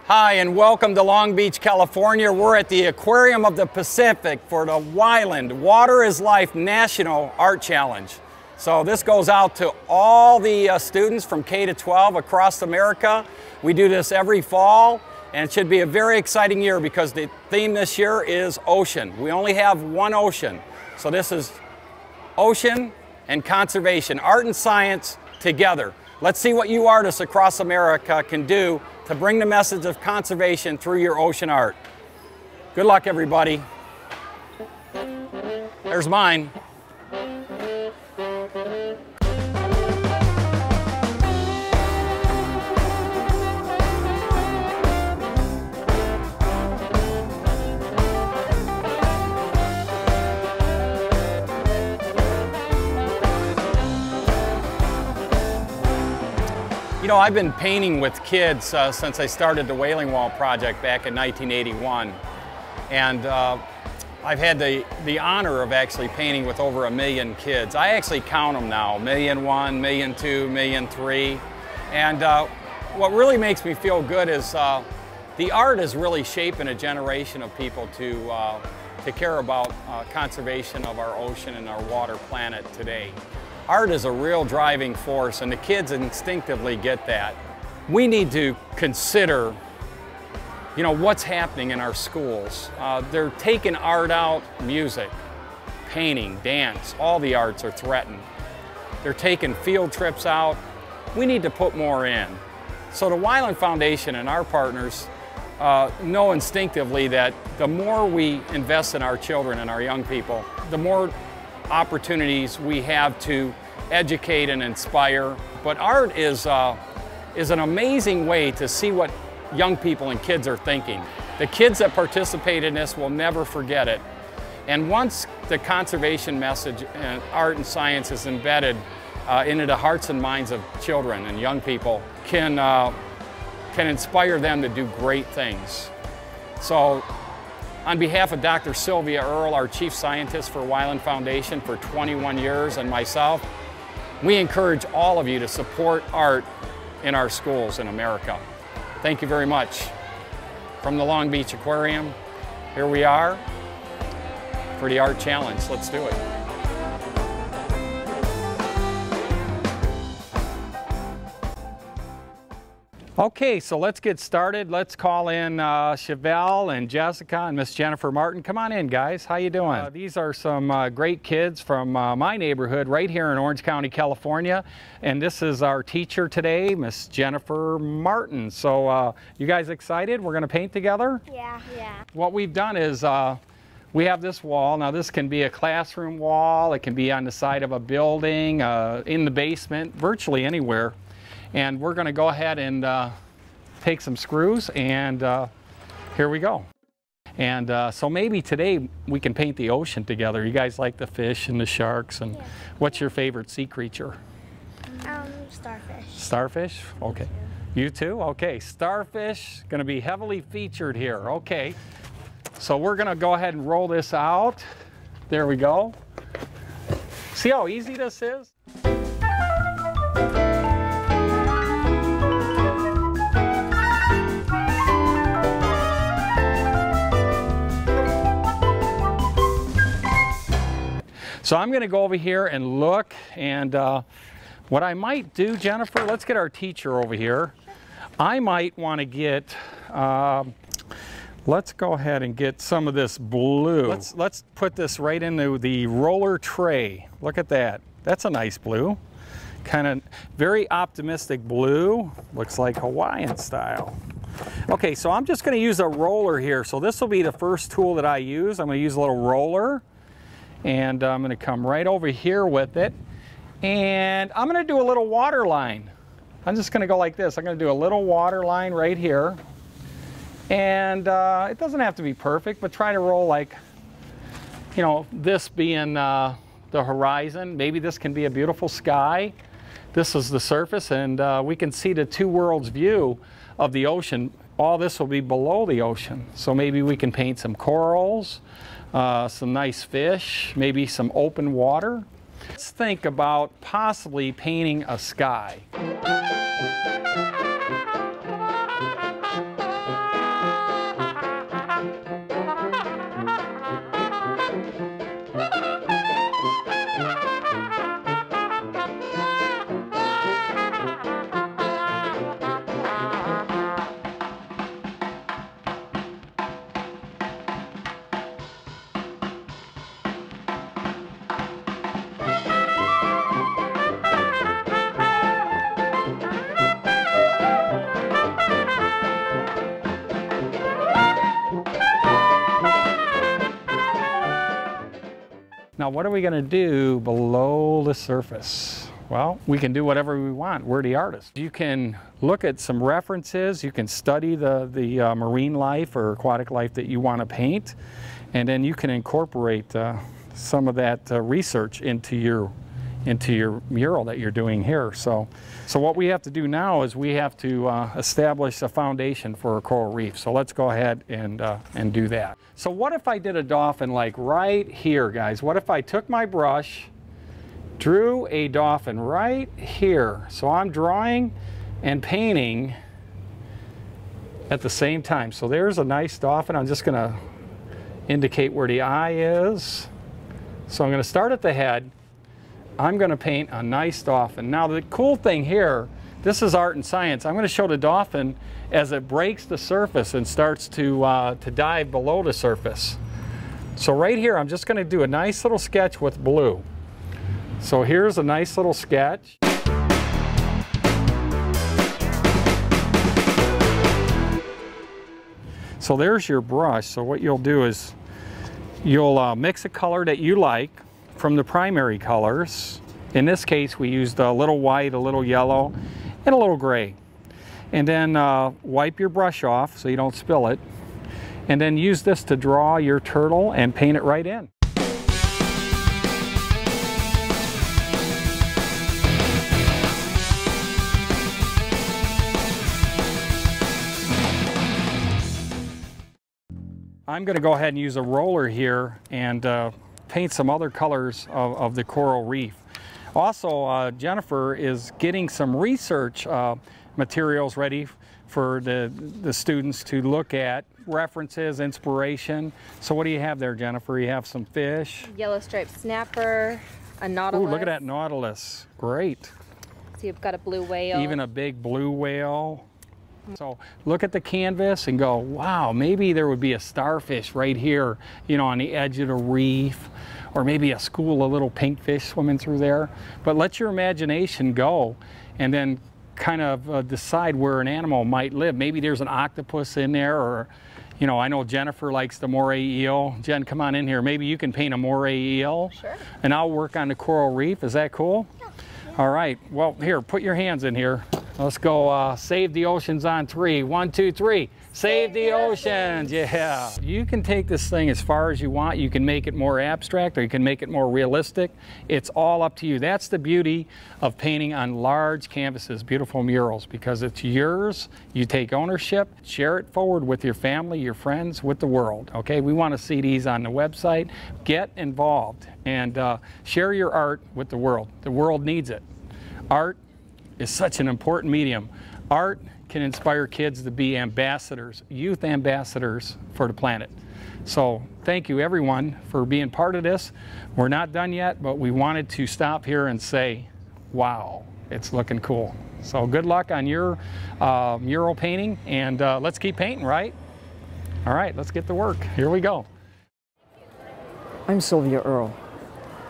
Hi, and welcome to Long Beach, California. We're at the Aquarium of the Pacific for the Wyland Water is Life National Art Challenge. So this goes out to all the students from K to 12 across America. We do this every fall, and it should be a very exciting year because the theme this year is ocean. We only have one ocean. So this is ocean and conservation, art and science together. Let's see what you artists across America can do to bring the message of conservation through your ocean art. Good luck, everybody. There's mine. You know, I've been painting with kids since I started the Whaling Wall project back in 1981. And I've had the honor of actually painting with over 1 million kids. I actually count them now, 1,000,001, 1,000,002, 1,000,003. And what really makes me feel good is the art is really shaping a generation of people to care about conservation of our ocean and our water planet today. Art is a real driving force, and the kids instinctively get that. We need to consider, you know, what's happening in our schools. They're taking art out, music, painting, dance, all the arts are threatened. They're taking field trips out. We need to put more in. So the Wyland Foundation and our partners know instinctively that the more we invest in our children and our young people, the more opportunities we have to educate and inspire. But art is an amazing way to see what young people and kids are thinking. The kids that participate in this will never forget it. And once the conservation message and art and science is embedded into the hearts and minds of children and young people, can inspire them to do great things. So on behalf of Dr. Sylvia Earle, our Chief Scientist for Wyland Foundation for 21 years, and myself, we encourage all of you to support art in our schools in America. Thank you very much. From the Long Beach Aquarium, here we are for the Art Challenge. Let's do it. Okay, so let's get started. Let's call in Chevelle and Jessica and Miss Jennifer Martin. Come on in, guys. How you doing? These are some great kids from my neighborhood right here in Orange County, California. And this is our teacher today, Miss Jennifer Martin. So you guys excited? We're going to paint together? Yeah. What we've done is we have this wall. Now this can be a classroom wall. It can be on the side of a building, in the basement, virtually anywhere. And we're going to go ahead and take some screws, and here we go. And so maybe today we can paint the ocean together. You guys like the fish and the sharks, and what's your favorite sea creature? Starfish. Starfish? Okay. You too? Okay. Starfish going to be heavily featured here. Okay. So we're going to go ahead and roll this out. There we go. See how easy this is? So I'm going to go over here and look, and what I might do, Jennifer, let's get our teacher over here. I might want to get, let's go ahead and get some of this blue. Let's put this right into the roller tray. Look at that. That's a nice blue. Kind of very optimistic blue. Looks like Hawaiian style. Okay, so I'm just going to use a roller here. So this will be the first tool that I use. I'm going to use a little roller. And I'm going to come right over here with it. And I'm going to do a little water line. I'm just going to go like this. I'm going to do a little water line right here. And it doesn't have to be perfect, but try to roll like, you know, this being the horizon. Maybe this can be a beautiful sky. This is the surface, and we can see the two worlds view of the ocean. All this will be below the ocean. So maybe we can paint some corals. Some nice fish, maybe some open water. Let's think about possibly painting a sky. Now, what are we going to do below the surface? Well, we can do whatever we want. We're the artists. You can look at some references. You can study the marine life or aquatic life that you want to paint, and then you can incorporate some of that research into your mural that you're doing here. So what we have to do now is we have to establish a foundation for a coral reef. So let's go ahead and do that. So what if I did a dolphin like right here, guys? What if I took my brush, drew a dolphin right here? So I'm drawing and painting at the same time. So there's a nice dolphin. I'm just going to indicate where the eye is. So I'm going to start at the head. I'm going to paint a nice dolphin. Now the cool thing here, this is art and science. I'm going to show the dolphin as it breaks the surface and starts to dive below the surface. So right here, I'm just going to do a nice little sketch with blue. So here's a nice little sketch. So there's your brush. So what you'll do is you'll mix a color that you like from the primary colors. In this case, we used a little white, a little yellow, and a little gray. And then wipe your brush off so you don't spill it. And then use this to draw your turtle and paint it right in. I'm going to go ahead and use a roller here and paint some other colors of the coral reef. Also, Jennifer is getting some research materials ready for the students to look at, references, inspiration. So what do you have there, Jennifer? You have some fish. Yellow striped snapper, a nautilus. Ooh, look at that nautilus. Great. So you've got a blue whale. Even a big blue whale. So look at the canvas and go, wow, maybe there would be a starfish right here, you know, on the edge of the reef, or maybe a school of little pink fish swimming through there. But let your imagination go and then kind of decide where an animal might live. Maybe there's an octopus in there, or, you know, I know Jennifer likes the moray eel. Jen, come on in here. Maybe you can paint a moray eel. Sure. And I'll work on the coral reef. Is that cool? Yeah. All right. Well, here, put your hands in here. Let's go save the oceans on 3. 1, 2, 3. Save the oceans. Yeah. You can take this thing as far as you want. You can make it more abstract or you can make it more realistic. It's all up to you. That's the beauty of painting on large canvases, beautiful murals, because it's yours. You take ownership, share it forward with your family, your friends, with the world. Okay, we want to see these on the website. Get involved and share your art with the world. The world needs it. Art is such an important medium. Art can inspire kids to be ambassadors, youth ambassadors for the planet. So thank you everyone for being part of this. We're not done yet, but we wanted to stop here and say, wow, it's looking cool. So good luck on your mural painting, and let's keep painting, right? All right, let's get to work. Here we go. I'm Sylvia Earle.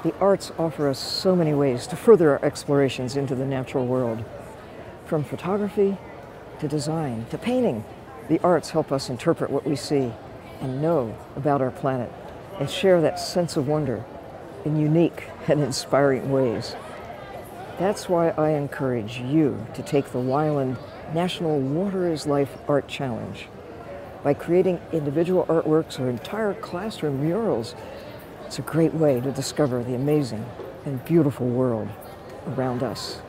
The arts offer us so many ways to further our explorations into the natural world. From photography to design to painting, the arts help us interpret what we see and know about our planet and share that sense of wonder in unique and inspiring ways. That's why I encourage you to take the Wyland National Water is Life Art Challenge. By creating individual artworks or entire classroom murals, it's a great way to discover the amazing and beautiful world around us.